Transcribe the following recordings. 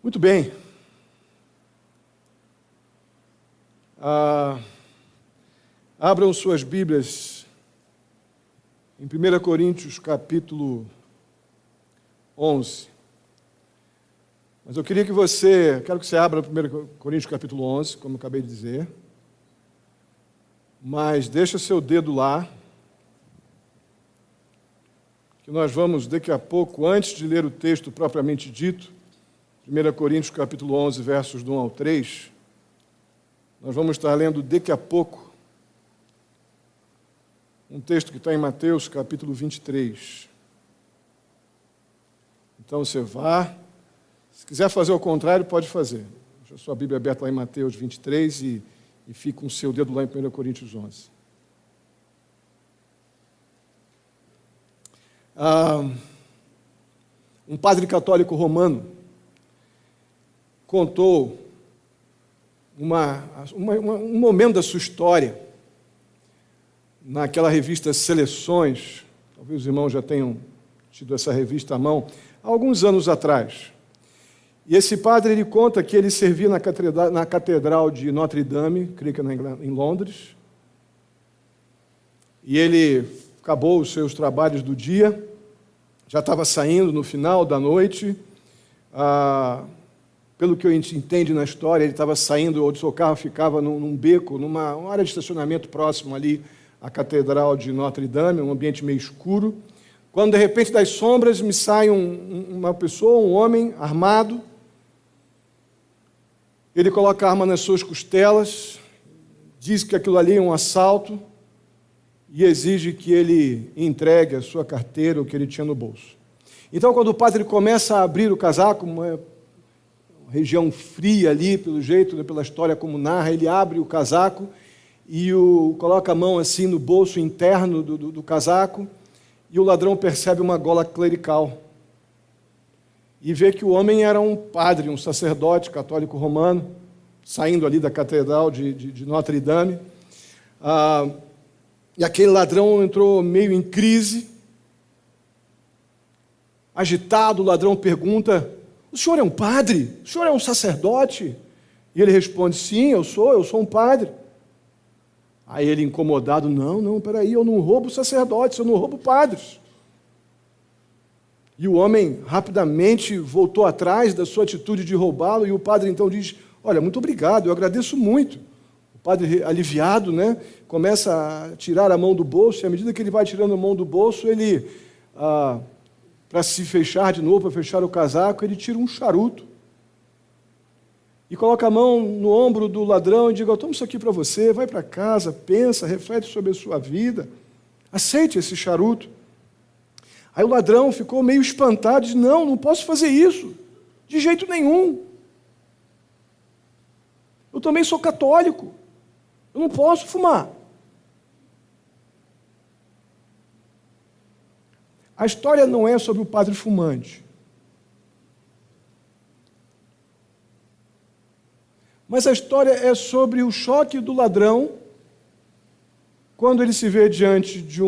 Muito bem. Abram suas Bíblias em 1 Coríntios, capítulo 11. Mas eu quero que você abra 1 Coríntios, capítulo 11, como eu acabei de dizer. Mas deixa seu dedo lá, que nós vamos daqui a pouco, antes de ler o texto propriamente dito, 1 Coríntios, capítulo 11, versos do 1 ao 3, nós vamos estar lendo daqui a pouco um texto que está em Mateus, capítulo 23. Então você vá, se quiser fazer o contrário, pode fazer. Deixa a sua Bíblia aberta lá em Mateus 23 e fique com o seu dedo lá em 1 Coríntios 11. Um padre católico romano contou um momento da sua história naquela revista Seleções. Talvez os irmãos já tenham tido essa revista à mão, há alguns anos atrás. E esse padre, ele conta que ele servia na Catedral de Notre Dame, creio que em Londres, e ele acabou os seus trabalhos do dia, já estava saindo no final da noite. Pelo que a gente entende na história, ele estava saindo, o seu carro ficava num beco, numa área de estacionamento próximo ali à Catedral de Notre Dame, um ambiente meio escuro, quando de repente das sombras me sai uma pessoa, um homem armado. Ele coloca a arma nas suas costelas, diz que aquilo ali é um assalto e exige que ele entregue a sua carteira, o que ele tinha no bolso. Então, quando o padre começa a abrir o casaco, uma região fria ali, pelo jeito, pela história como narra, ele abre o casaco e coloca a mão assim no bolso interno do casaco, e o ladrão percebe uma gola clerical e vê que o homem era um padre, um sacerdote católico romano, saindo ali da Catedral de Notre Dame. E aquele ladrão entrou meio em crise, agitado. O ladrão pergunta: "O senhor é um padre? O senhor é um sacerdote?" E ele responde: "Sim, eu sou um padre." Aí ele, incomodado: Não, peraí, eu não roubo sacerdotes, eu não roubo padres." E o homem rapidamente voltou atrás da sua atitude de roubá-lo, e o padre então diz: "Olha, muito obrigado, eu agradeço muito." O padre, aliviado, começa a tirar a mão do bolso, e à medida que ele vai tirando a mão do bolso, ele, para se fechar de novo, para fechar o casaco, ele tira um charuto e coloca a mão no ombro do ladrão e diz: "Eu tomo isso aqui para você, vai para casa, pensa, reflete sobre a sua vida, aceite esse charuto." Aí o ladrão ficou meio espantado e disse: Não posso fazer isso, de jeito nenhum. Eu também sou católico, eu não posso fumar. A história não é sobre o padre fumante, mas a história é sobre o choque do ladrão quando ele se vê diante de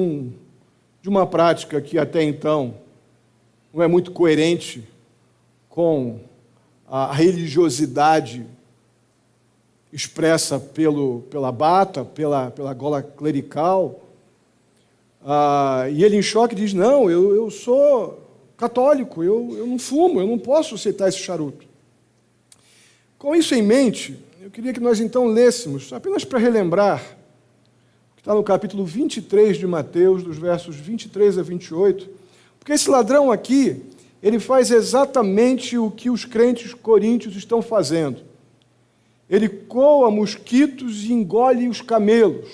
uma prática que até então não é muito coerente com a religiosidade expressa pela bata, pela gola clerical. E ele, em choque, diz: "Não, eu sou católico, eu não fumo, eu não posso aceitar esse charuto." Com isso em mente, eu queria que nós então lêssemos, apenas para relembrar, que está no capítulo 23 de Mateus, dos versos 23 a 28, porque esse ladrão aqui, ele faz exatamente o que os crentes coríntios estão fazendo. Ele coa mosquitos e engole os camelos.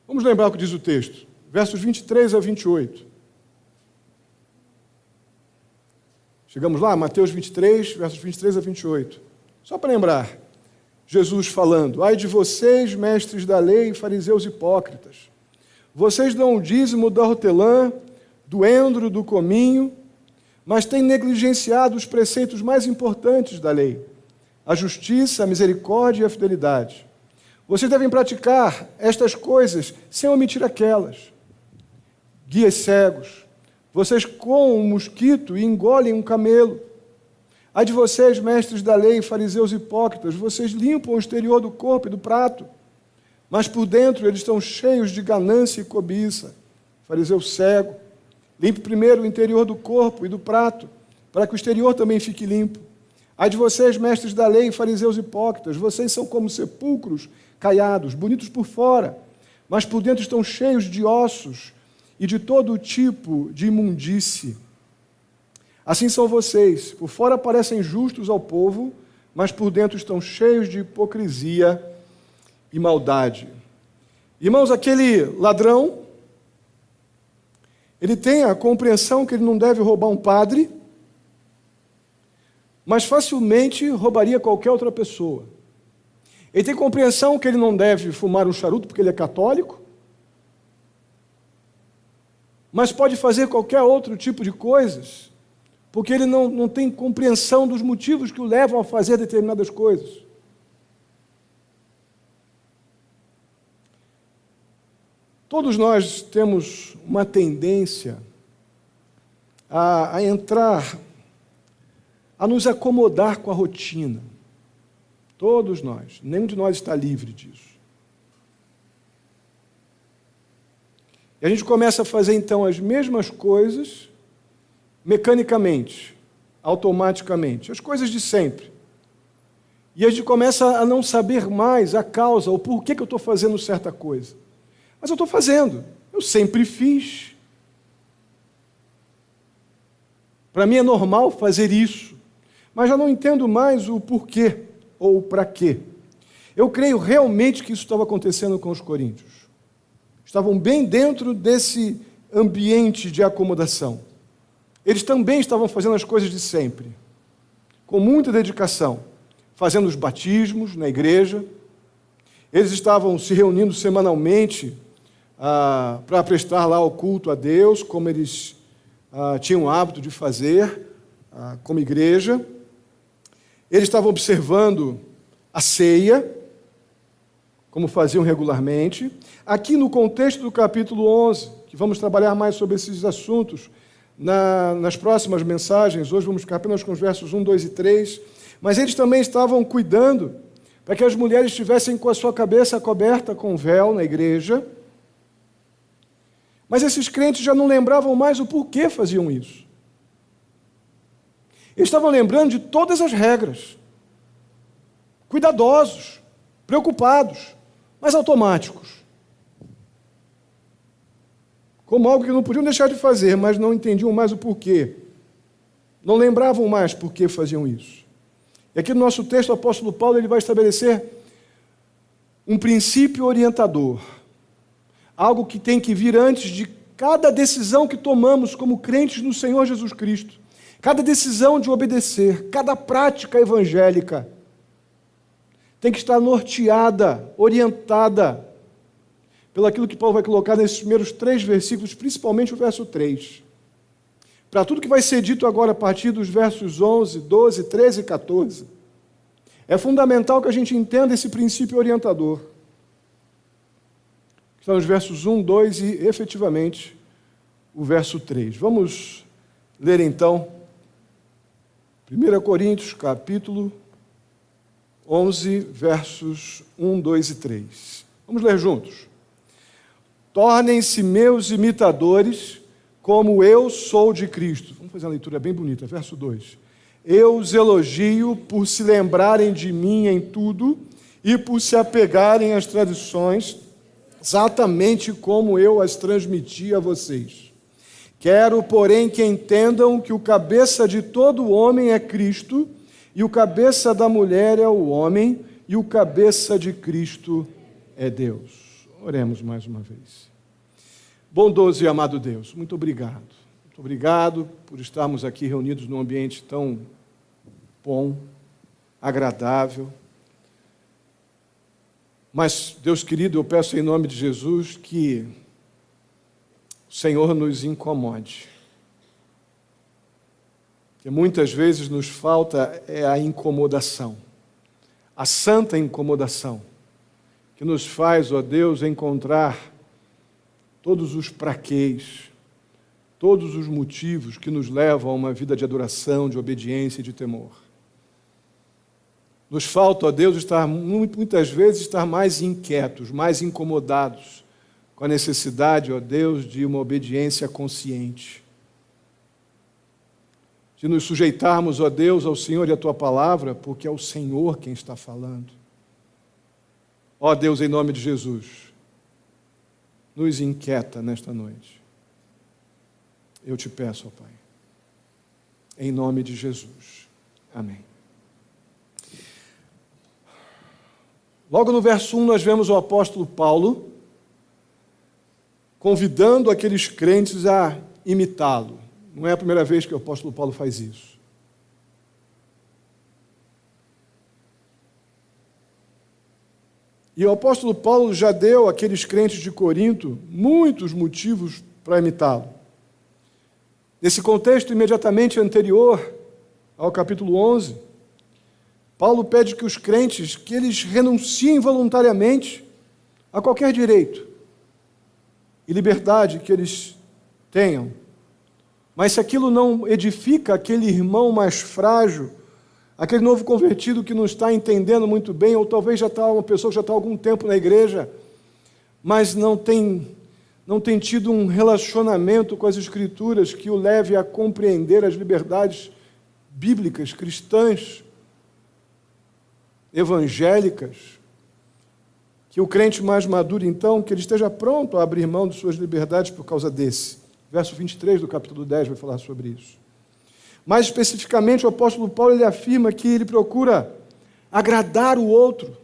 Vamos lembrar o que diz o texto, versos 23 a 28. Chegamos lá, Mateus 23, versos 23 a 28. Só para lembrar, Jesus falando: "Ai de vocês, mestres da lei, fariseus hipócritas, vocês dão o dízimo da hortelã, do endro, do cominho, mas têm negligenciado os preceitos mais importantes da lei: a justiça, a misericórdia e a fidelidade. Vocês devem praticar estas coisas sem omitir aquelas. Guias cegos, Vocês coam um mosquito e engolem um camelo. Ai de vocês, mestres da lei, fariseus hipócritas, vocês limpam o exterior do corpo e do prato, mas por dentro eles estão cheios de ganância e cobiça. Fariseu cego, limpe primeiro o interior do corpo e do prato, para que o exterior também fique limpo. Ai de vocês, mestres da lei, fariseus hipócritas, vocês são como sepulcros caiados, bonitos por fora, mas por dentro estão cheios de ossos e de todo tipo de imundície. Assim são vocês, por fora parecem justos ao povo, mas por dentro estão cheios de hipocrisia e maldade. Irmãos, aquele ladrão, ele tem a compreensão que ele não deve roubar um padre, mas facilmente roubaria qualquer outra pessoa. Ele tem compreensão que ele não deve fumar um charuto porque ele é católico, mas pode fazer qualquer outro tipo de coisas, porque ele não tem compreensão dos motivos que o levam a fazer determinadas coisas. Todos nós temos uma tendência a entrar, a nos acomodar com a rotina. Todos nós. Nenhum de nós está livre disso. E a gente começa a fazer, então, as mesmas coisas mecanicamente, automaticamente, as coisas de sempre. E a gente começa a não saber mais a causa, o porquê que eu estou fazendo certa coisa. Mas eu estou fazendo, eu sempre fiz. Para mim é normal fazer isso, mas já não entendo mais o porquê ou o para quê. Eu creio realmente que isso estava acontecendo com os coríntios. Estavam bem dentro desse ambiente de acomodação. Eles também estavam fazendo as coisas de sempre, com muita dedicação, fazendo os batismos na igreja. Eles estavam se reunindo semanalmente para prestar lá o culto a Deus, como eles tinham o hábito de fazer como igreja. Eles estavam observando a ceia, como faziam regularmente. Aqui no contexto do capítulo 11, que vamos trabalhar mais sobre esses assuntos nas próximas mensagens, hoje vamos ficar apenas com os versos 1, 2 e 3, mas eles também estavam cuidando para que as mulheres estivessem com a sua cabeça coberta com véu na igreja, mas esses crentes já não lembravam mais o porquê faziam isso. Eles estavam lembrando de todas as regras, cuidadosos, preocupados, mas automáticos. Como algo que não podiam deixar de fazer, mas não entendiam mais o porquê. Não lembravam mais por que faziam isso. E aqui no nosso texto, o apóstolo Paulo ele vai estabelecer um princípio orientador. Algo que tem que vir antes de cada decisão que tomamos como crentes no Senhor Jesus Cristo. Cada decisão de obedecer, cada prática evangélica tem que estar norteada, orientada pelo aquilo que Paulo vai colocar nesses primeiros 3 versículos, principalmente o verso 3. Para tudo que vai ser dito agora a partir dos versos 11, 12, 13 e 14, é fundamental que a gente entenda esse princípio orientador. Está nos versos 1, 2 e, efetivamente, o verso 3. Vamos ler, então, 1 Coríntios, capítulo 11, versos 1, 2 e 3. Vamos ler juntos. Tornem-se meus imitadores, como eu sou de Cristo. Vamos fazer uma leitura bem bonita, verso 2. Eu os elogio por se lembrarem de mim em tudo e por se apegarem às tradições, exatamente como eu as transmiti a vocês. Quero, porém, que entendam que o cabeça de todo homem é Cristo, e o cabeça da mulher é o homem, e o cabeça de Cristo é Deus. Oremos mais uma vez. Bondoso e amado Deus, muito obrigado. Muito obrigado por estarmos aqui reunidos num ambiente tão bom, agradável. Mas, Deus querido, eu peço em nome de Jesus que o Senhor nos incomode. Que muitas vezes nos falta a incomodação, a santa incomodação, que nos faz, ó Deus, encontrar todos os praquês, todos os motivos que nos levam a uma vida de adoração, de obediência e de temor. Nos falta, ó Deus, muitas vezes estar mais inquietos, mais incomodados com a necessidade, ó Deus, de uma obediência consciente. De nos sujeitarmos, ó Deus, ao Senhor e à Tua palavra, porque é o Senhor quem está falando. Ó Deus, em nome de Jesus, nos inquieta nesta noite. Eu te peço, ó Pai, em nome de Jesus. Amém. Logo no verso 1 nós vemos o apóstolo Paulo convidando aqueles crentes a imitá-lo. Não é a primeira vez que o apóstolo Paulo faz isso. E o apóstolo Paulo já deu àqueles crentes de Corinto muitos motivos para imitá-lo. Nesse contexto imediatamente anterior ao capítulo 11, Paulo pede que os crentes, que eles renunciem voluntariamente a qualquer direito e liberdade que eles tenham. Mas se aquilo não edifica aquele irmão mais frágil, aquele novo convertido que não está entendendo muito bem, ou talvez já está uma pessoa que já está há algum tempo na igreja, mas não tem tido um relacionamento com as Escrituras que o leve a compreender as liberdades bíblicas, cristãs, evangélicas, que o crente mais maduro, então, que ele esteja pronto a abrir mão de suas liberdades por causa desse. Verso 23 do capítulo 10 vai falar sobre isso. Mais especificamente, o apóstolo Paulo ele afirma que ele procura agradar o outro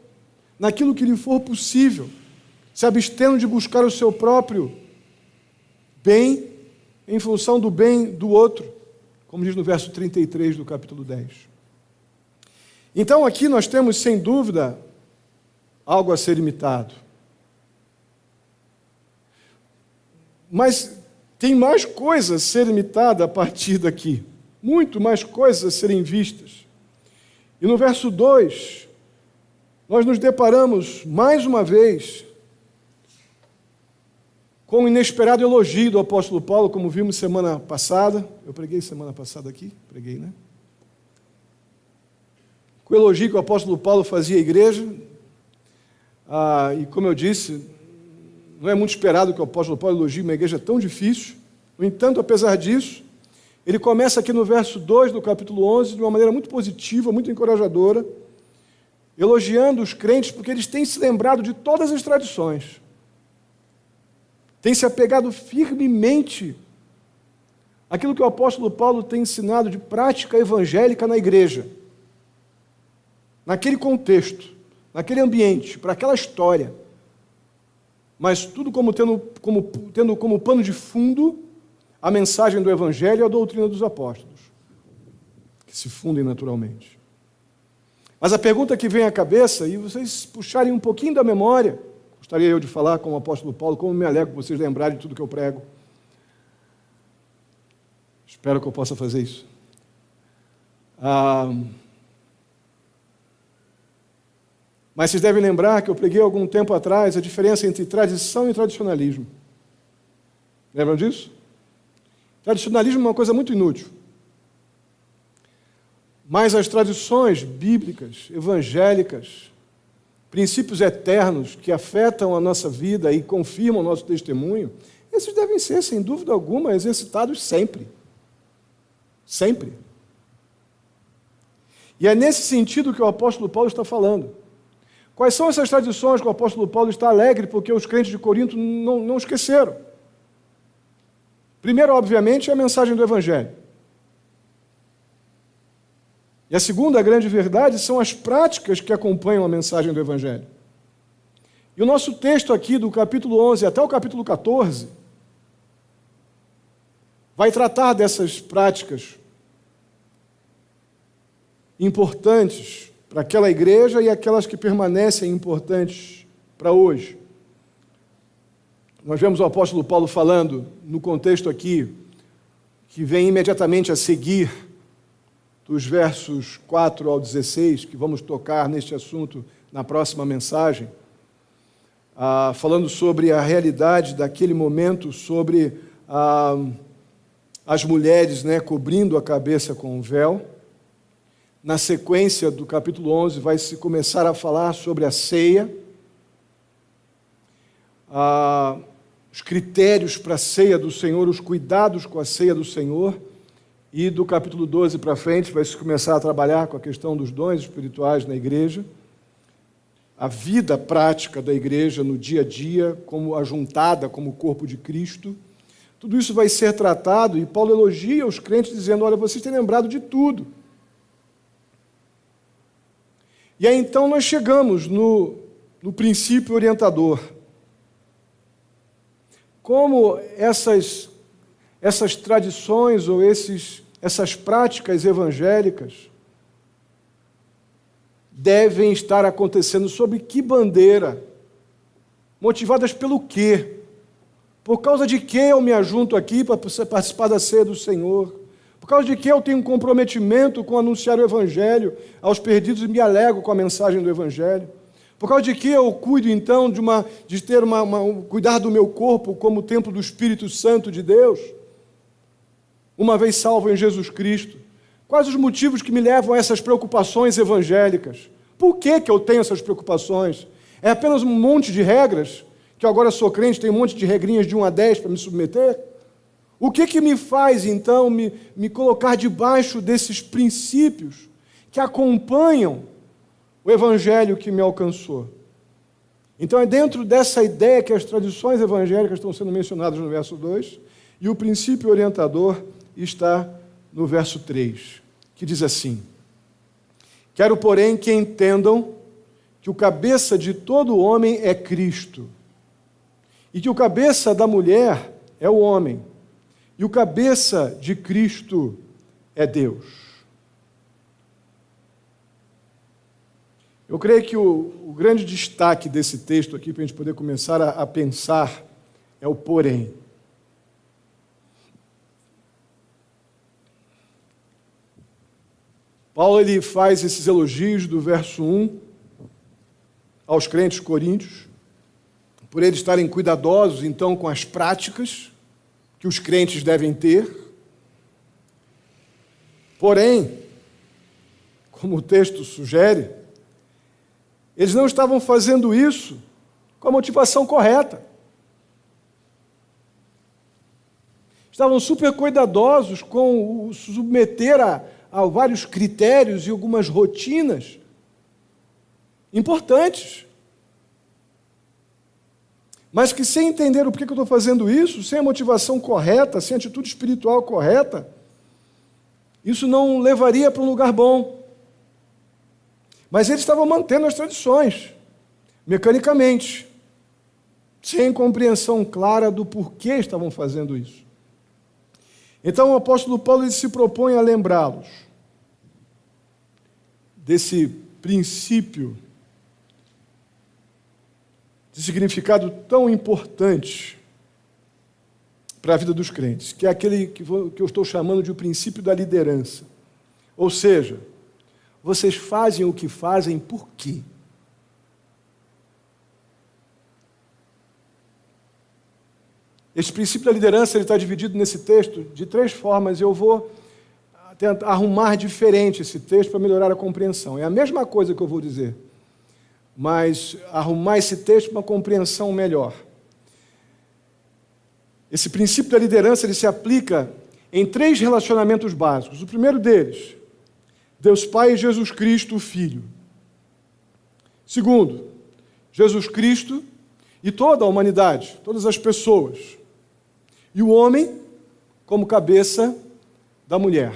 naquilo que lhe for possível, se abstendo de buscar o seu próprio bem em função do bem do outro, como diz no verso 33 do capítulo 10. Então aqui nós temos, sem dúvida, algo a ser imitado. Mas tem mais coisas a ser imitada a partir daqui, muito mais coisas a serem vistas. E no verso 2, nós nos deparamos mais uma vez com o inesperado elogio do apóstolo Paulo, como vimos semana passada. Eu preguei semana passada aqui? Preguei, né? Com o elogio que o apóstolo Paulo fazia à igreja. E como eu disse, não é muito esperado que o apóstolo Paulo elogie uma igreja tão difícil. No entanto, apesar disso, ele começa aqui no verso 2 do capítulo 11 de uma maneira muito positiva, muito encorajadora, elogiando os crentes porque eles têm se lembrado de todas as tradições. Tem se apegado firmemente àquilo que o apóstolo Paulo tem ensinado de prática evangélica na igreja, naquele contexto, naquele ambiente, para aquela história, mas tudo tendo como pano de fundo a mensagem do Evangelho e a doutrina dos apóstolos, que se fundem naturalmente. Mas a pergunta que vem à cabeça, e vocês puxarem um pouquinho da memória, gostaria eu de falar com o apóstolo Paulo, como me alegro vocês lembrarem de tudo que eu prego. Espero que eu possa fazer isso. Mas vocês devem lembrar que eu preguei algum tempo atrás a diferença entre tradição e tradicionalismo. Lembram disso? Tradicionalismo é uma coisa muito inútil. Mas as tradições bíblicas, evangélicas, princípios eternos que afetam a nossa vida e confirmam o nosso testemunho, esses devem ser, sem dúvida alguma, exercitados sempre. Sempre. E é nesse sentido que o apóstolo Paulo está falando. Quais são essas tradições que o apóstolo Paulo está alegre porque os crentes de Corinto não esqueceram? Primeiro, obviamente, é a mensagem do Evangelho. E a segunda grande verdade são as práticas que acompanham a mensagem do Evangelho. E o nosso texto aqui, do capítulo 11 até o capítulo 14, vai tratar dessas práticas importantes para aquela igreja e aquelas que permanecem importantes para hoje. Nós vemos o apóstolo Paulo falando, no contexto aqui, que vem imediatamente a seguir, dos versos 4 ao 16, que vamos tocar neste assunto na próxima mensagem, falando sobre a realidade daquele momento, sobre as mulheres, né, cobrindo a cabeça com um véu. Na sequência do capítulo 11 vai se começar a falar sobre a ceia, os critérios para a ceia do Senhor, os cuidados com a ceia do Senhor, e do capítulo 12 para frente vai se começar a trabalhar com a questão dos dons espirituais na igreja, a vida prática da igreja no dia a dia, como ajuntada como o corpo de Cristo. Tudo isso vai ser tratado, e Paulo elogia os crentes dizendo: olha, vocês têm lembrado de tudo. E aí então nós chegamos no princípio orientador. Como essas tradições ou essas práticas evangélicas devem estar acontecendo sob que bandeira? Motivadas pelo quê? Por causa de que eu me ajunto aqui para participar da ceia do Senhor? Por causa de que eu tenho um comprometimento com anunciar o Evangelho aos perdidos e me alegro com a mensagem do Evangelho? Por causa de que eu cuido, então, de ter cuidar do meu corpo como templo do Espírito Santo de Deus, uma vez salvo em Jesus Cristo? Quais os motivos que me levam a essas preocupações evangélicas? Por que eu tenho essas preocupações? É apenas um monte de regras? Que eu agora sou crente, tenho um monte de regrinhas de 1 a 10 para me submeter? O que me faz, então, me colocar debaixo desses princípios que acompanham o Evangelho que me alcançou? Então, é dentro dessa ideia que as tradições evangélicas estão sendo mencionadas no verso 2, e o princípio orientador está no verso 3, que diz assim: quero, porém, que entendam que o cabeça de todo homem é Cristo, e que o cabeça da mulher é o homem, e o cabeça de Cristo é Deus. Eu creio que o grande destaque desse texto aqui, para a gente poder começar a pensar, é o porém. Paulo ele faz esses elogios do verso 1 aos crentes coríntios, por eles estarem cuidadosos, então, com as práticas que os crentes devem ter. Porém, como o texto sugere, eles não estavam fazendo isso com a motivação correta. Estavam super cuidadosos com o submeter a vários critérios e algumas rotinas importantes. Mas que sem entender o porquê que eu estou fazendo isso, sem a motivação correta, sem a atitude espiritual correta, isso não levaria para um lugar bom. Mas eles estavam mantendo as tradições, mecanicamente, sem compreensão clara do porquê estavam fazendo isso. Então o apóstolo Paulo ele se propõe a lembrá-los desse princípio de significado tão importante para a vida dos crentes, que é aquele que eu estou chamando de o princípio da liderança. Ou seja, vocês fazem o que fazem por quê? Esse princípio da liderança ele está dividido nesse texto de 3 formas. Eu vou tentar arrumar diferente esse texto para melhorar a compreensão. É a mesma coisa que eu vou dizer, mas arrumar esse texto para uma compreensão melhor. Esse princípio da liderança ele se aplica em 3 relacionamentos básicos. O primeiro deles, Deus Pai e Jesus Cristo, o Filho. Segundo, Jesus Cristo e toda a humanidade, todas as pessoas. E o homem como cabeça da mulher.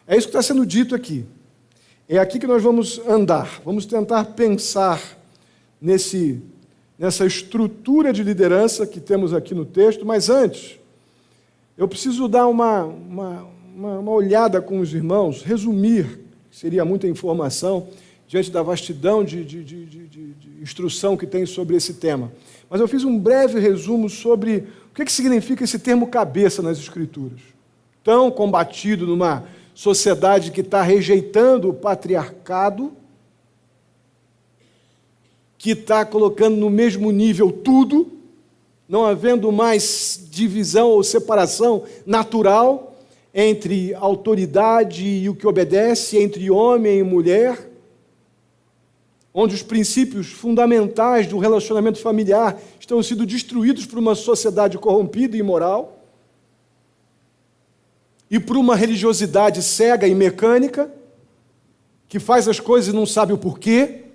É isso que está sendo dito aqui. É aqui que nós vamos andar, vamos tentar pensar nessa estrutura de liderança que temos aqui no texto, mas antes, eu preciso dar uma olhada com os irmãos, resumir, seria muita informação, diante da vastidão de instrução que tem sobre esse tema. Mas eu fiz um breve resumo sobre o que significa esse termo cabeça nas Escrituras, tão combatido numa sociedade que está rejeitando o patriarcado, que está colocando no mesmo nível tudo, não havendo mais divisão ou separação natural entre autoridade e o que obedece, entre homem e mulher, onde os princípios fundamentais do relacionamento familiar estão sendo destruídos por uma sociedade corrompida e imoral, e por uma religiosidade cega e mecânica, que faz as coisas e não sabe o porquê.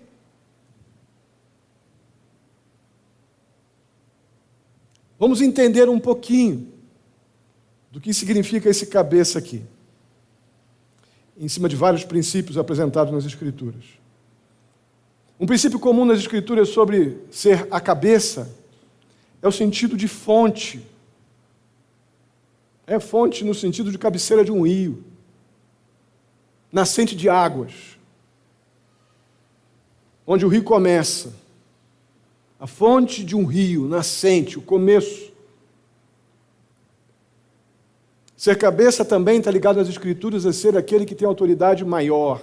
Vamos entender um pouquinho do que significa esse cabeça aqui, em cima de vários princípios apresentados nas Escrituras. Um princípio comum nas Escrituras sobre ser a cabeça é o sentido de fonte. É fonte no sentido de cabeceira de um rio, nascente de águas, onde o rio começa. A fonte de um rio, nascente, o começo. Ser cabeça também está ligado nas Escrituras a ser aquele que tem autoridade maior,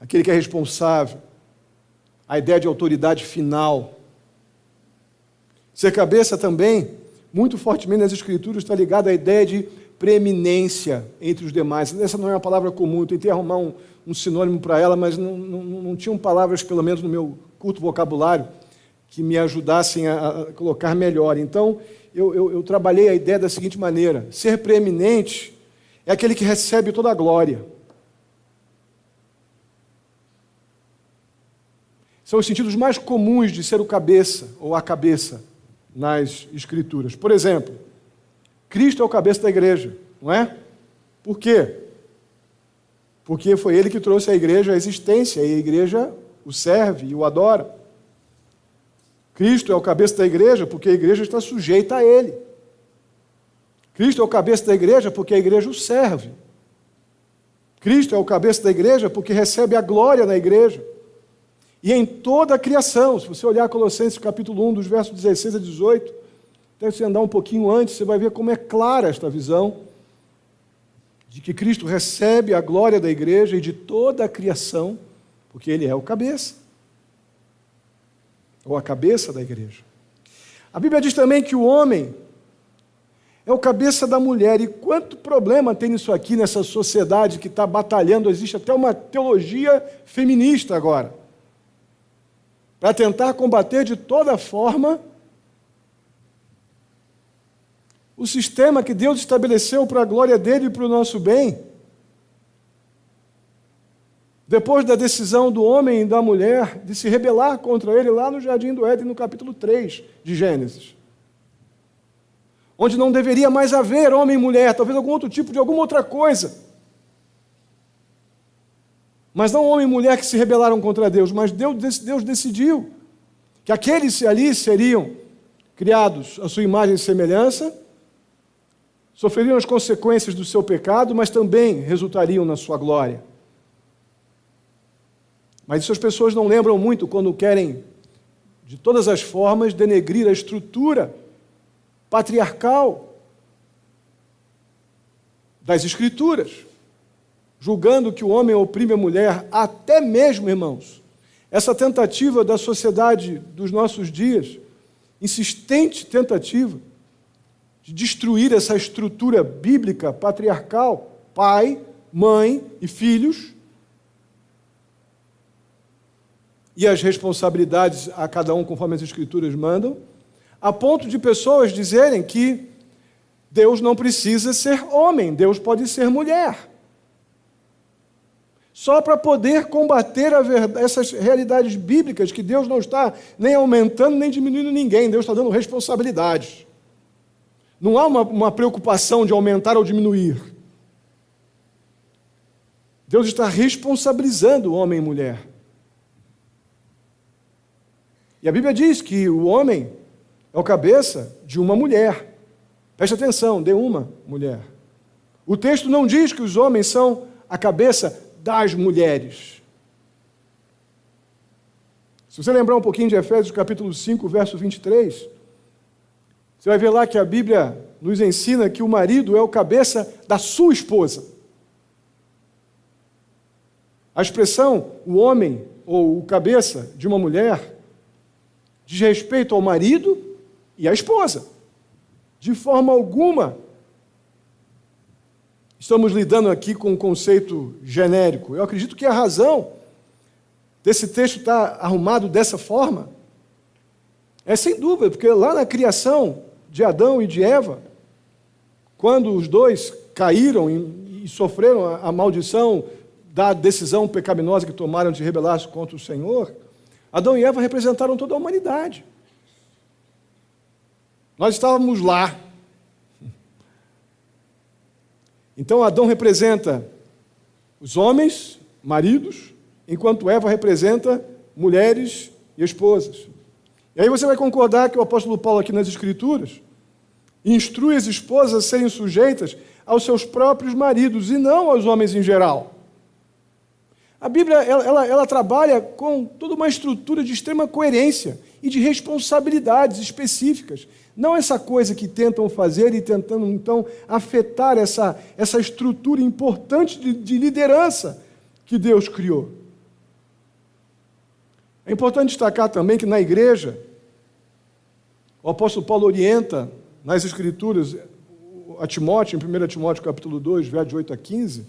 aquele que é responsável, a ideia de autoridade final. Ser cabeça também, muito fortemente nas Escrituras, está ligado à ideia de preeminência entre os demais. Essa não é uma palavra comum, eu tentei arrumar um sinônimo para ela, mas não tinham palavras, pelo menos no meu curto vocabulário, que me ajudassem a colocar melhor. Então, eu trabalhei a ideia da seguinte maneira: ser preeminente é aquele que recebe toda a glória. São os sentidos mais comuns de ser o cabeça, ou a cabeça, nas Escrituras. Por exemplo, Cristo é o cabeça da igreja, não é? Por quê? Porque foi Ele que trouxe a igreja à existência, e a igreja o serve e o adora. Cristo é o cabeça da igreja porque a igreja está sujeita a Ele. Cristo é o cabeça da igreja porque a igreja o serve. Cristo é o cabeça da igreja porque recebe a glória na igreja. E em toda a criação, se você olhar Colossenses capítulo 1, dos versos 16 a 18, até você andar um pouquinho antes, você vai ver como é clara esta visão de que Cristo recebe a glória da igreja e de toda a criação, porque Ele é o cabeça, ou a cabeça da igreja. A Bíblia diz também que o homem é o cabeça da mulher, e quanto problema tem nisso aqui, nessa sociedade que está batalhando, existe até uma teologia feminista agora, para tentar combater de toda forma o sistema que Deus estabeleceu para a glória dele e para o nosso bem. Depois da decisão do homem e da mulher de se rebelar contra ele lá no Jardim do Éden, no capítulo 3 de Gênesis, onde não deveria mais haver homem e mulher, talvez algum outro tipo de alguma outra coisa. Mas não homem e mulher que se rebelaram contra Deus, mas Deus decidiu que aqueles ali seriam criados à sua imagem e semelhança, sofreriam as consequências do seu pecado, mas também resultariam na sua glória. Mas isso as pessoas não lembram muito quando querem, de todas as formas, denegrir a estrutura patriarcal das Escrituras, julgando que o homem oprime a mulher, até mesmo, irmãos, essa tentativa da sociedade dos nossos dias, insistente tentativa de destruir essa estrutura bíblica patriarcal, pai, mãe e filhos, e as responsabilidades a cada um conforme as Escrituras mandam, a ponto de pessoas dizerem que Deus não precisa ser homem, Deus pode ser mulher. Só para poder combater essas realidades bíblicas, que Deus não está nem aumentando nem diminuindo ninguém, Deus está dando responsabilidades. Não há uma preocupação de aumentar ou diminuir. Deus está responsabilizando o homem e mulher. E a Bíblia diz que o homem é o cabeça de uma mulher. Preste atenção, de uma mulher. O texto não diz que os homens são a cabeça das mulheres. Se você lembrar um pouquinho de Efésios capítulo 5, verso 23, você vai ver lá que a Bíblia nos ensina que o marido é o cabeça da sua esposa. A expressão o homem ou o cabeça de uma mulher diz respeito ao marido e à esposa. De forma alguma, estamos lidando aqui com um conceito genérico. Eu acredito que a razão desse texto estar arrumado dessa forma é sem dúvida, porque lá na criação de Adão e de Eva, quando os dois caíram e sofreram a maldição da decisão pecaminosa que tomaram de rebelar-se contra o Senhor, Adão e Eva representaram toda a humanidade. Nós estávamos lá. Então Adão representa os homens, maridos, enquanto Eva representa mulheres e esposas. E aí você vai concordar que o apóstolo Paulo aqui nas Escrituras instrui as esposas a serem sujeitas aos seus próprios maridos e não aos homens em geral. A Bíblia ela trabalha com toda uma estrutura de extrema coerência e de responsabilidades específicas. Não essa coisa que tentam fazer e tentando, então, afetar essa estrutura importante de liderança que Deus criou. É importante destacar também que na igreja, o apóstolo Paulo orienta nas Escrituras a Timóteo, em 1 Timóteo capítulo 2, versos de 8 a 15,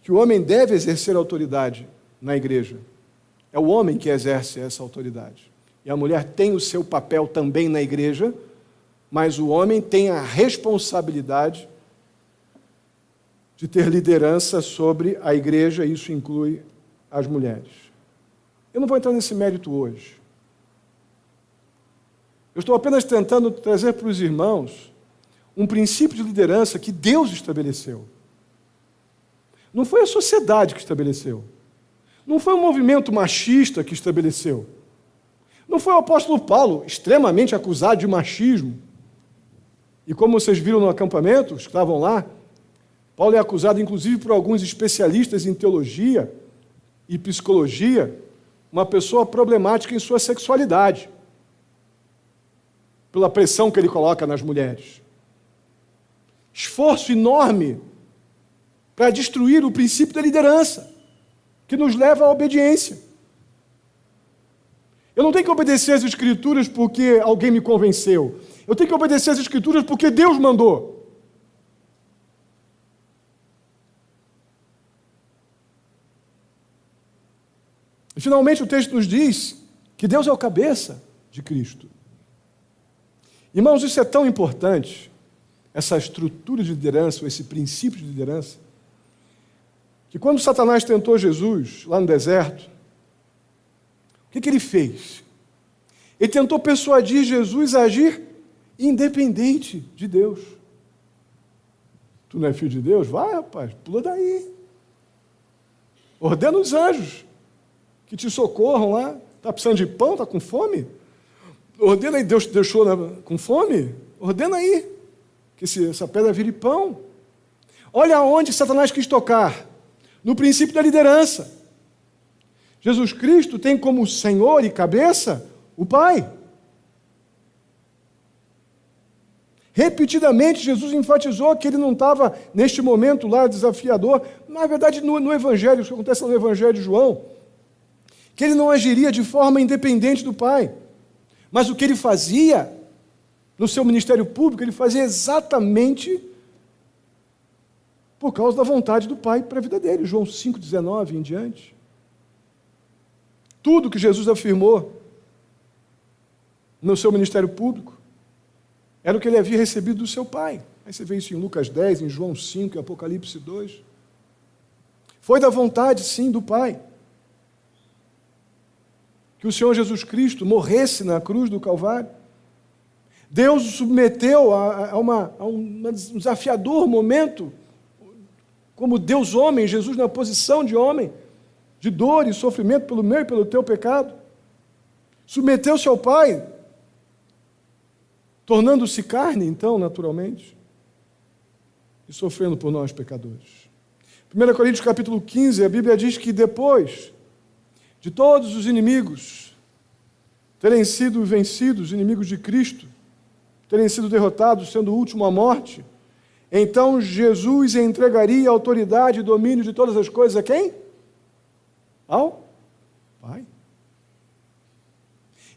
que o homem deve exercer autoridade na igreja. É o homem que exerce essa autoridade. E a mulher tem o seu papel também na igreja, mas o homem tem a responsabilidade de ter liderança sobre a igreja, e isso inclui as mulheres. Eu não vou entrar nesse mérito hoje. Eu estou apenas tentando trazer para os irmãos um princípio de liderança que Deus estabeleceu. Não foi a sociedade que estabeleceu. Não foi o movimento machista que estabeleceu. Não foi o apóstolo Paulo, extremamente acusado de machismo. E como vocês viram no acampamento, os que estavam lá, Paulo é acusado inclusive por alguns especialistas em teologia e psicologia, uma pessoa problemática em sua sexualidade, pela pressão que ele coloca nas mulheres. Esforço enorme para destruir o princípio da liderança, que nos leva à obediência. Eu não tenho que obedecer às Escrituras porque alguém me convenceu. Eu tenho que obedecer às Escrituras porque Deus mandou. E, finalmente, o texto nos diz que Deus é o cabeça de Cristo. Irmãos, isso é tão importante, essa estrutura de liderança, ou esse princípio de liderança, que quando Satanás tentou Jesus lá no deserto, o que ele fez? Ele tentou persuadir Jesus a agir independente de Deus. Tu não é filho de Deus? Vai, rapaz, pula daí. Ordena os anjos que te socorram lá. Está precisando de pão? Está com fome? Ordena aí, Deus te deixou com fome? Ordena aí, que essa pedra vire pão. Olha aonde Satanás quis tocar. No princípio da liderança. Jesus Cristo tem como Senhor e cabeça o Pai. Repetidamente, Jesus enfatizou que ele não estava, neste momento lá, desafiador. Na verdade, no Evangelho, isso acontece no Evangelho de João, que ele não agiria de forma independente do Pai. Mas o que ele fazia no seu ministério público, ele fazia exatamente por causa da vontade do Pai para a vida dele. João 5,19 em diante. Tudo que Jesus afirmou no seu ministério público era o que ele havia recebido do seu Pai. Aí você vê isso em Lucas 10, em João 5, em Apocalipse 2. Foi da vontade, sim, do Pai que o Senhor Jesus Cristo morresse na cruz do Calvário. Deus o submeteu a um desafiador momento, como Deus homem, Jesus na posição de homem, de dor e sofrimento pelo meu e pelo teu pecado. Submeteu-se ao Pai, tornando-se carne, então, naturalmente, e sofrendo por nós, pecadores. 1 Coríntios capítulo 15, a Bíblia diz que depois de todos os inimigos terem sido vencidos, os inimigos de Cristo, terem sido derrotados, sendo o último a morte, então Jesus entregaria a autoridade e domínio de todas as coisas a quem? Ao Pai.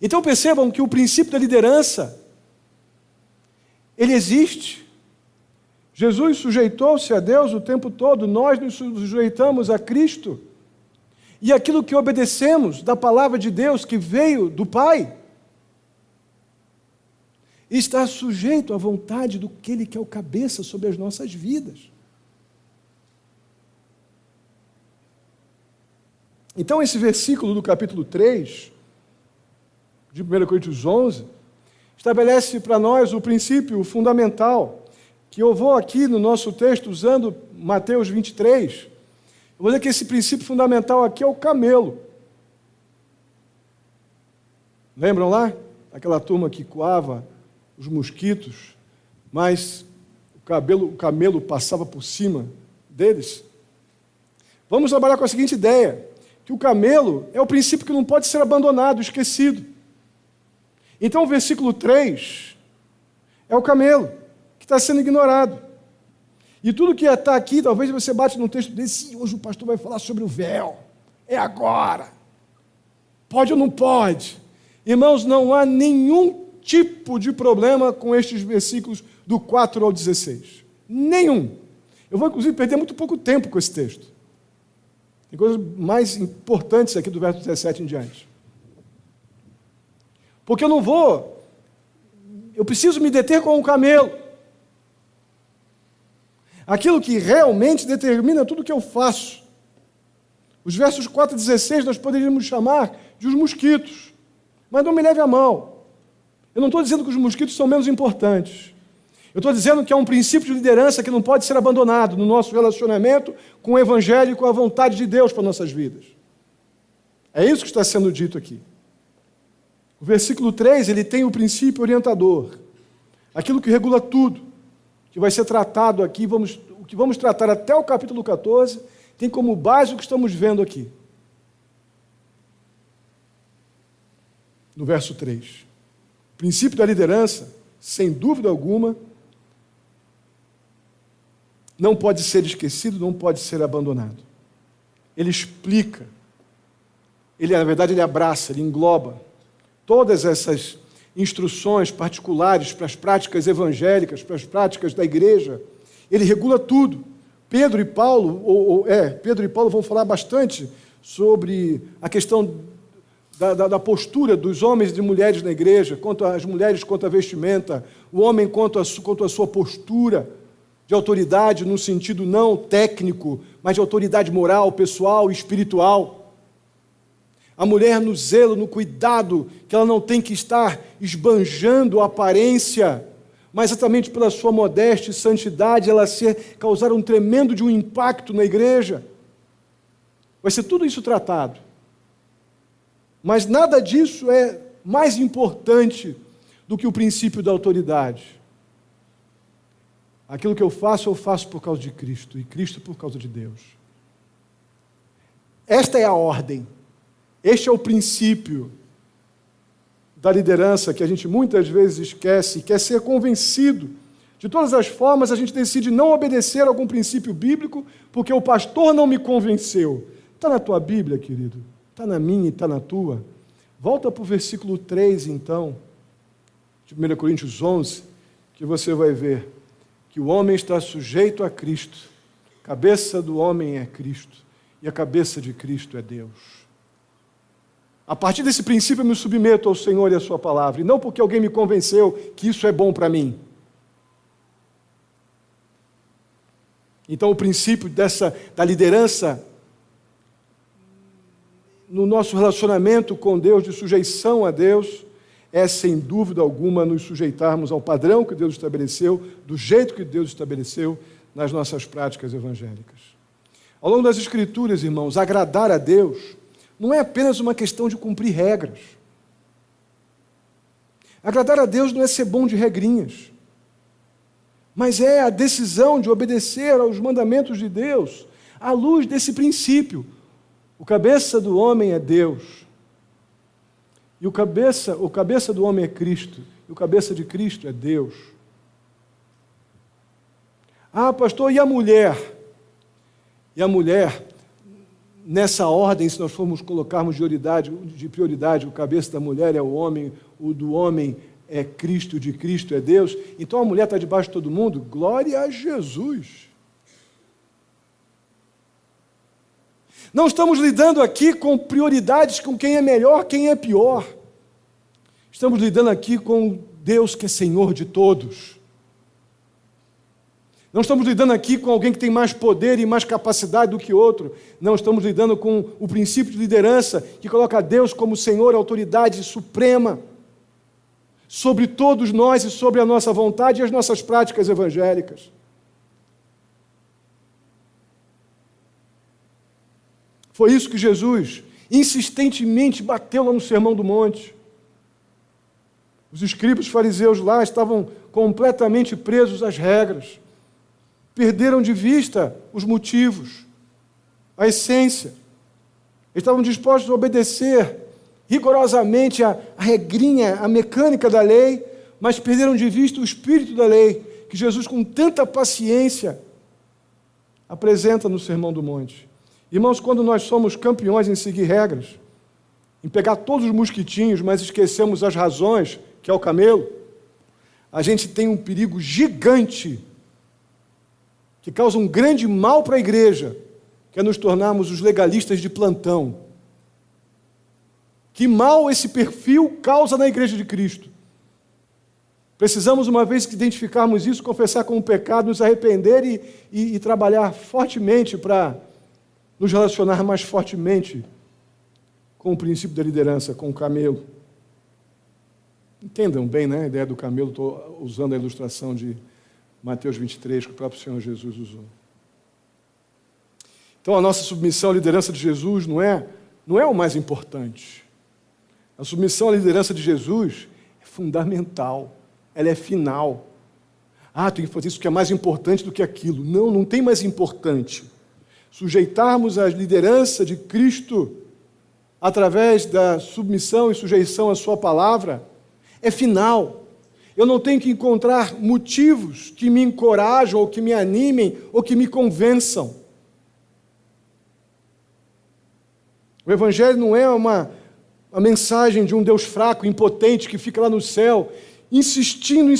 Então percebam que o princípio da liderança, ele existe. Jesus sujeitou-se a Deus o tempo todo, nós nos sujeitamos a Cristo. E aquilo que obedecemos da palavra de Deus que veio do Pai, está sujeito à vontade do que Ele que é o cabeça sobre as nossas vidas. Então esse versículo do capítulo 3, de 1 Coríntios 11, estabelece para nós o princípio fundamental, que eu vou aqui no nosso texto, usando Mateus 23, eu vou dizer que esse princípio fundamental aqui é o camelo. Lembram lá? Aquela turma que coava os mosquitos, mas o camelo passava por cima deles? Vamos trabalhar com a seguinte ideia, que o camelo é o princípio que não pode ser abandonado, esquecido. Então o versículo 3 é o camelo, que está sendo ignorado. E tudo que está aqui, talvez você bate num texto desse, hoje o pastor vai falar sobre o véu. É agora. Pode ou não pode? Irmãos, não há nenhum tipo de problema com estes versículos do 4 ao 16. Nenhum. Eu vou, inclusive, perder muito pouco tempo com esse texto. Tem coisas mais importantes aqui do verso 17 em diante. Porque eu preciso me deter com o camelo. Aquilo que realmente determina tudo o que eu faço. Os versos 4 e 16 nós poderíamos chamar de os mosquitos. Mas não me leve a mal. Eu não estou dizendo que os mosquitos são menos importantes. Eu estou dizendo que é um princípio de liderança que não pode ser abandonado no nosso relacionamento com o Evangelho e com a vontade de Deus para nossas vidas. É isso que está sendo dito aqui. O versículo 3, ele tem o princípio orientador. Aquilo que regula tudo, que vai ser tratado aqui, o que vamos tratar até o capítulo 14, tem como base o que estamos vendo aqui. No verso 3. O princípio da liderança, sem dúvida alguma, não pode ser esquecido, não pode ser abandonado. Ele explica, na verdade, ele abraça, ele engloba todas essas instruções particulares para as práticas evangélicas, para as práticas da igreja. Ele regula tudo. Pedro e Paulo vão falar bastante sobre a questão da postura dos homens e mulheres na igreja, quanto às mulheres, quanto à vestimenta, o homem quanto à sua postura de autoridade, num sentido não técnico, mas de autoridade moral, pessoal e espiritual. A mulher no zelo, no cuidado, que ela não tem que estar esbanjando a aparência, mas exatamente pela sua modéstia e santidade, ela causar um tremendo de um impacto na igreja. Vai ser tudo isso tratado. Mas nada disso é mais importante do que o princípio da autoridade. Aquilo que eu faço por causa de Cristo, e Cristo por causa de Deus. Esta é a ordem. Este é o princípio da liderança que a gente muitas vezes esquece, quer ser convencido. De todas as formas, a gente decide não obedecer a algum princípio bíblico, porque o pastor não me convenceu. Está na tua Bíblia, querido? Está na minha e está na tua? Volta para o versículo 3, então, de 1 Coríntios 11, que você vai ver que o homem está sujeito a Cristo, a cabeça do homem é Cristo, e a cabeça de Cristo é Deus. A partir desse princípio eu me submeto ao Senhor e à sua palavra, e não porque alguém me convenceu que isso é bom para mim. Então o princípio da liderança no nosso relacionamento com Deus, de sujeição a Deus, é sem dúvida alguma nos sujeitarmos ao padrão que Deus estabeleceu, do jeito que Deus estabeleceu nas nossas práticas evangélicas. Ao longo das Escrituras, irmãos, agradar a Deus não é apenas uma questão de cumprir regras. Agradar a Deus não é ser bom de regrinhas, mas é a decisão de obedecer aos mandamentos de Deus à luz desse princípio. O cabeça do homem é Deus, e o cabeça do homem é Cristo, e o cabeça de Cristo é Deus. Ah, pastor, e a mulher? E a mulher, nessa ordem, se nós formos colocarmos de prioridade, o cabeça da mulher é o homem, o do homem é Cristo, o de Cristo é Deus, então a mulher está debaixo de todo mundo? Glória a Jesus! Não estamos lidando aqui com prioridades, com quem é melhor, quem é pior. Estamos lidando aqui com Deus que é Senhor de todos. Não estamos lidando aqui com alguém que tem mais poder e mais capacidade do que outro. Não, estamos lidando com o princípio de liderança que coloca Deus como Senhor, autoridade suprema sobre todos nós e sobre a nossa vontade e as nossas práticas evangélicas. Foi isso que Jesus insistentemente bateu lá no Sermão do Monte. Os escribas fariseus lá estavam completamente presos às regras. Perderam de vista os motivos, a essência. Eles estavam dispostos a obedecer rigorosamente a regrinha, a mecânica da lei, mas perderam de vista o espírito da lei, que Jesus, com tanta paciência, apresenta no Sermão do Monte. Irmãos, quando nós somos campeões em seguir regras, em pegar todos os mosquitinhos, mas esquecemos as razões, que é o camelo, a gente tem um perigo gigante que causa um grande mal para a igreja, que é nos tornarmos os legalistas de plantão. Que mal esse perfil causa na igreja de Cristo? Precisamos, uma vez que identificarmos isso, confessar como pecado, nos arrepender e trabalhar fortemente para nos relacionar mais fortemente com o princípio da liderança, com o camelo. Entendam bem, né, a ideia do camelo, estou usando a ilustração de Mateus 23, que o próprio Senhor Jesus usou. Então, a nossa submissão à liderança de Jesus não é o mais importante. A submissão à liderança de Jesus é fundamental, ela é final. Tem que fazer isso que é mais importante do que aquilo. Não, não tem mais importante. Sujeitarmos a liderança de Cristo através da submissão e sujeição à sua palavra é final. Eu não tenho que encontrar motivos que me encorajam, ou que me animem, ou que me convençam. O Evangelho não é uma mensagem de um Deus fraco, impotente, que fica lá no céu, insistindo,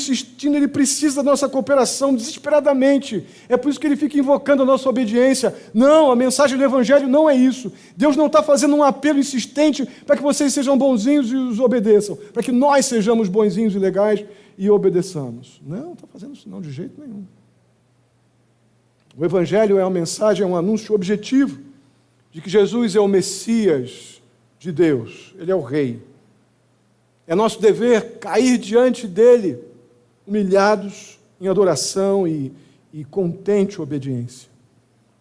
Ele precisa da nossa cooperação desesperadamente. É por isso que Ele fica invocando a nossa obediência. Não, a mensagem do Evangelho não é isso. Deus não está fazendo um apelo insistente para que vocês sejam bonzinhos e os obedeçam, para que nós sejamos bonzinhos e legais e obedeçamos. Não está fazendo isso não, de jeito nenhum. O Evangelho é uma mensagem, é um anúncio objetivo de que Jesus é o Messias de Deus, Ele é o Rei. É nosso dever cair diante dEle, humilhados em adoração e contente obediência.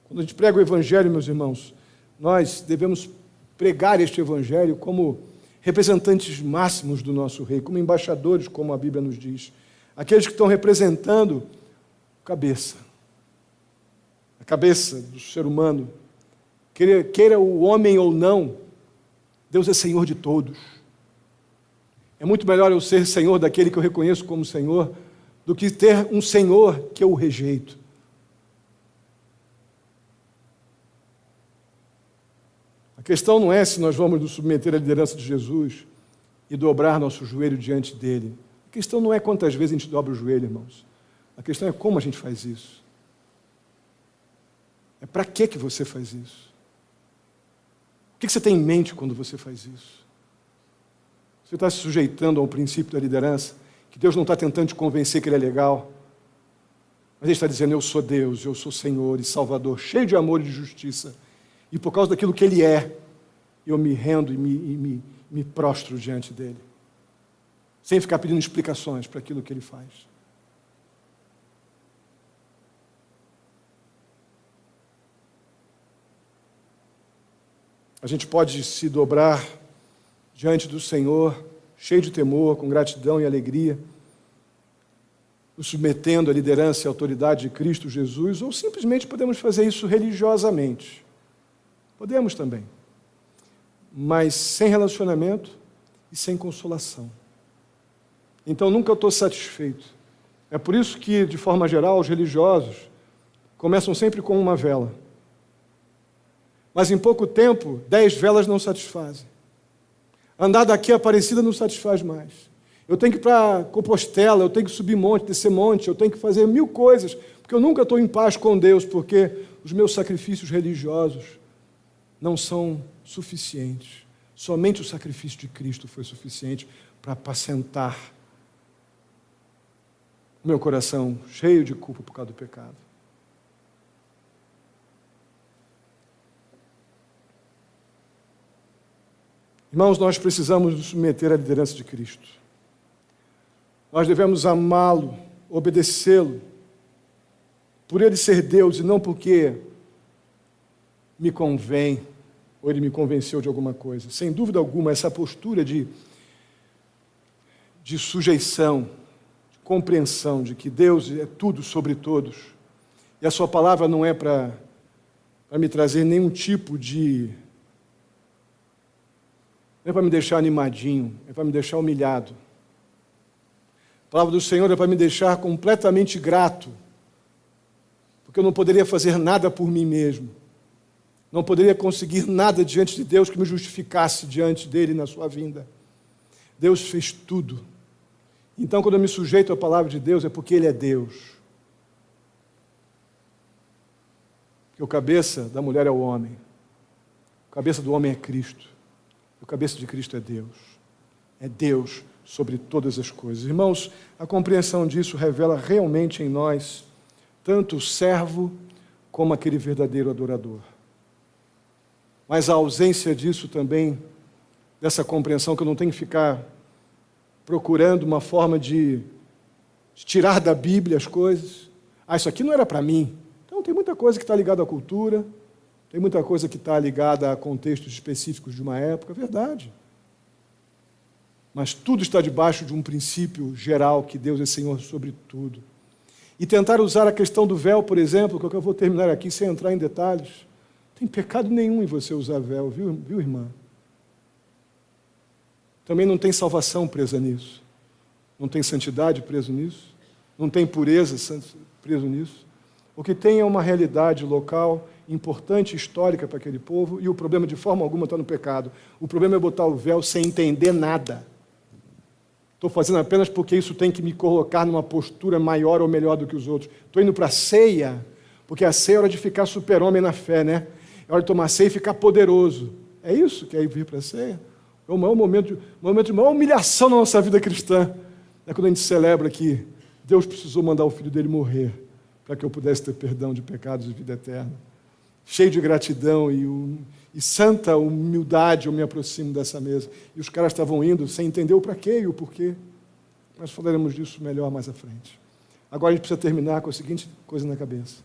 Quando a gente prega o Evangelho, meus irmãos, nós devemos pregar este Evangelho como representantes máximos do nosso Rei, como embaixadores, como a Bíblia nos diz. Aqueles que estão representando a cabeça do ser humano. Queira o homem ou não, Deus é Senhor de todos. É muito melhor eu ser Senhor daquele que eu reconheço como Senhor, do que ter um Senhor que eu rejeito. A questão não é se nós vamos nos submeter à liderança de Jesus e dobrar nosso joelho diante dele. A questão não é quantas vezes a gente dobra o joelho, irmãos. A questão é como a gente faz isso. É para que você faz isso? O que você tem em mente quando você faz isso? Você está se sujeitando ao princípio da liderança, que Deus não está tentando te convencer que Ele é legal, mas Ele está dizendo, eu sou Deus, eu sou Senhor e Salvador, cheio de amor e de justiça, e por causa daquilo que Ele é, eu me rendo e me prostro diante dEle, sem ficar pedindo explicações para aquilo que Ele faz. A gente pode se dobrar diante do Senhor, cheio de temor, com gratidão e alegria, nos submetendo à liderança e à autoridade de Cristo Jesus, ou simplesmente podemos fazer isso religiosamente. Podemos também, mas sem relacionamento e sem consolação. Então nunca estou satisfeito. É por isso que, de forma geral, os religiosos começam sempre com uma vela. Mas em pouco tempo, 10 velas não satisfazem. Andar daqui a Aparecida não satisfaz mais. Eu tenho que ir para Compostela, eu tenho que subir monte, descer monte, eu tenho que fazer 1000 coisas, porque eu nunca estou em paz com Deus, porque os meus sacrifícios religiosos não são suficientes. Somente o sacrifício de Cristo foi suficiente para apacentar o meu coração cheio de culpa por causa do pecado. Irmãos, nós precisamos nos submeter à liderança de Cristo. Nós devemos amá-lo, obedecê-lo, por ele ser Deus e não porque me convém ou ele me convenceu de alguma coisa. Sem dúvida alguma, essa postura de sujeição, de compreensão de que Deus é tudo sobre todos, e a sua palavra não é para me trazer nenhum tipo de... não é para me deixar animadinho, é para me deixar humilhado. A palavra do Senhor é para me deixar completamente grato, porque eu não poderia fazer nada por mim mesmo. Não poderia conseguir nada diante de Deus que me justificasse diante dele na sua vinda. Deus fez tudo. Então, quando eu me sujeito à palavra de Deus, é porque ele é Deus. Porque o cabeça da mulher é o homem. O cabeça do homem é Cristo. O cabeça de Cristo é Deus. É Deus sobre todas as coisas. Irmãos, a compreensão disso revela realmente em nós tanto o servo como aquele verdadeiro adorador. Mas a ausência disso também, dessa compreensão que eu não tenho que ficar procurando uma forma de tirar da Bíblia as coisas. Isso aqui não era para mim. Então tem muita coisa que está ligada à cultura, tem muita coisa que está ligada a contextos específicos de uma época, é verdade. Mas tudo está debaixo de um princípio geral, que Deus é Senhor sobre tudo. E tentar usar a questão do véu, por exemplo, que eu vou terminar aqui sem entrar em detalhes. Não tem pecado nenhum em você usar véu, viu, irmã? Também não tem salvação presa nisso. Não tem santidade preso nisso. Não tem pureza preso nisso. O que tem é uma realidade local, importante, histórica para aquele povo, e o problema de forma alguma está no pecado. O problema é botar o véu sem entender nada. Estou fazendo apenas porque isso tem que me colocar numa postura maior ou melhor do que os outros. Estou indo para a ceia, porque a ceia é hora de ficar super-homem na fé, né? É hora de tomar ceia e ficar poderoso. É isso que é vir para a ceia? É o maior momento de maior humilhação na nossa vida cristã. É quando a gente celebra que Deus precisou mandar o Filho dele morrer para que eu pudesse ter perdão de pecados e vida eterna. Cheio de gratidão e santa humildade, eu me aproximo dessa mesa. E os caras estavam indo sem entender o para quê e o porquê. Nós falaremos disso melhor mais à frente. Agora a gente precisa terminar com a seguinte coisa na cabeça.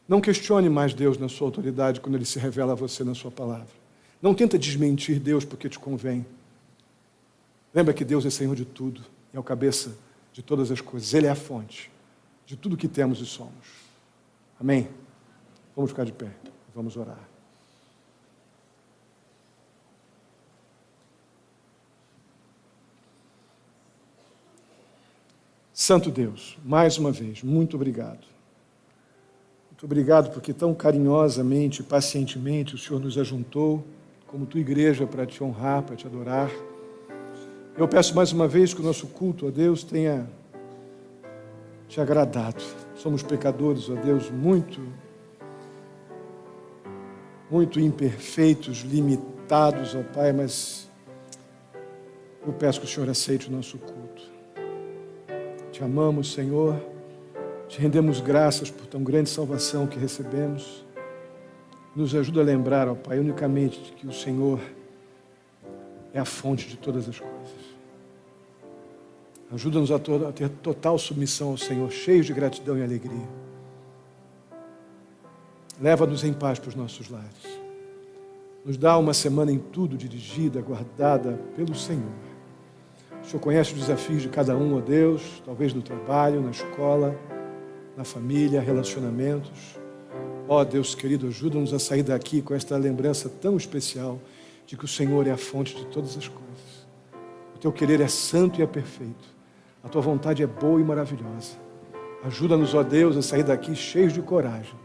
Não questione mais Deus na sua autoridade quando Ele se revela a você na sua palavra. Não tenta desmentir Deus porque te convém. Lembra que Deus é Senhor de tudo, é o cabeça de todas as coisas. Ele é a fonte de tudo que temos e somos. Amém? Vamos ficar de pé, vamos orar. Santo Deus, mais uma vez, muito obrigado. Muito obrigado porque tão carinhosamente e pacientemente o Senhor nos ajuntou, como tua igreja, para te honrar, para te adorar. Eu peço mais uma vez que o nosso culto a Deus tenha te agradado. Somos pecadores, ó Deus, muito imperfeitos, limitados, ó Pai, mas eu peço que o Senhor aceite o nosso culto. Te amamos, Senhor, te rendemos graças por tão grande salvação que recebemos. Nos ajuda a lembrar, ó Pai, unicamente de que o Senhor é a fonte de todas as coisas. Ajuda-nos a ter total submissão ao Senhor, cheios de gratidão e alegria. Leva-nos em paz para os nossos lares. Nos dá uma semana em tudo dirigida, guardada pelo Senhor. O Senhor conhece os desafios de cada um, ó Deus, talvez no trabalho, na escola, na família, relacionamentos. Ó Deus querido, ajuda-nos a sair daqui com esta lembrança tão especial de que o Senhor é a fonte de todas as coisas. O teu querer é santo e é perfeito. A tua vontade é boa e maravilhosa. Ajuda-nos, ó Deus, a sair daqui cheios de coragem,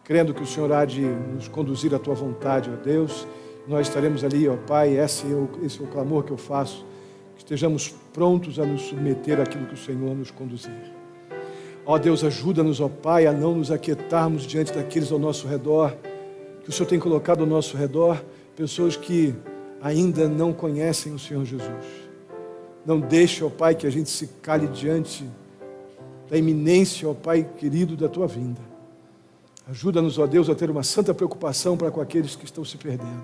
crendo que o Senhor há de nos conduzir à tua vontade, ó Deus. Nós estaremos ali, ó Pai, esse é o clamor que eu faço, que estejamos prontos a nos submeter àquilo que o Senhor nos conduzir. Ó Deus, ajuda-nos, ó Pai, a não nos aquietarmos diante daqueles ao nosso redor, que o Senhor tem colocado ao nosso redor, pessoas que ainda não conhecem o Senhor Jesus. Não deixe, ó Pai, que a gente se cale diante da iminência, ó Pai querido, da tua vinda. Ajuda-nos, ó Deus, a ter uma santa preocupação para com aqueles que estão se perdendo.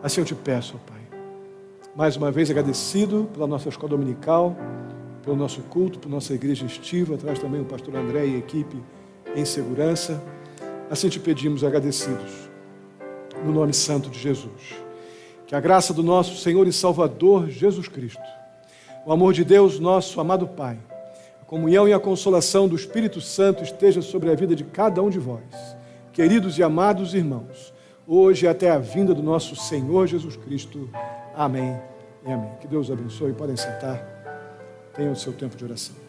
Assim eu te peço, ó Pai. Mais uma vez agradecido pela nossa escola dominical, pelo nosso culto, pela nossa igreja estiva, atrás também o pastor André e a equipe em segurança. Assim te pedimos agradecidos, no nome santo de Jesus. Que a graça do nosso Senhor e Salvador Jesus Cristo, o amor de Deus, nosso amado Pai, a comunhão e a consolação do Espírito Santo esteja sobre a vida de cada um de vós, queridos e amados irmãos, hoje e até a vinda do nosso Senhor Jesus Cristo. Amém e amém. Que Deus abençoe. Podem sentar. Tenham o seu tempo de oração.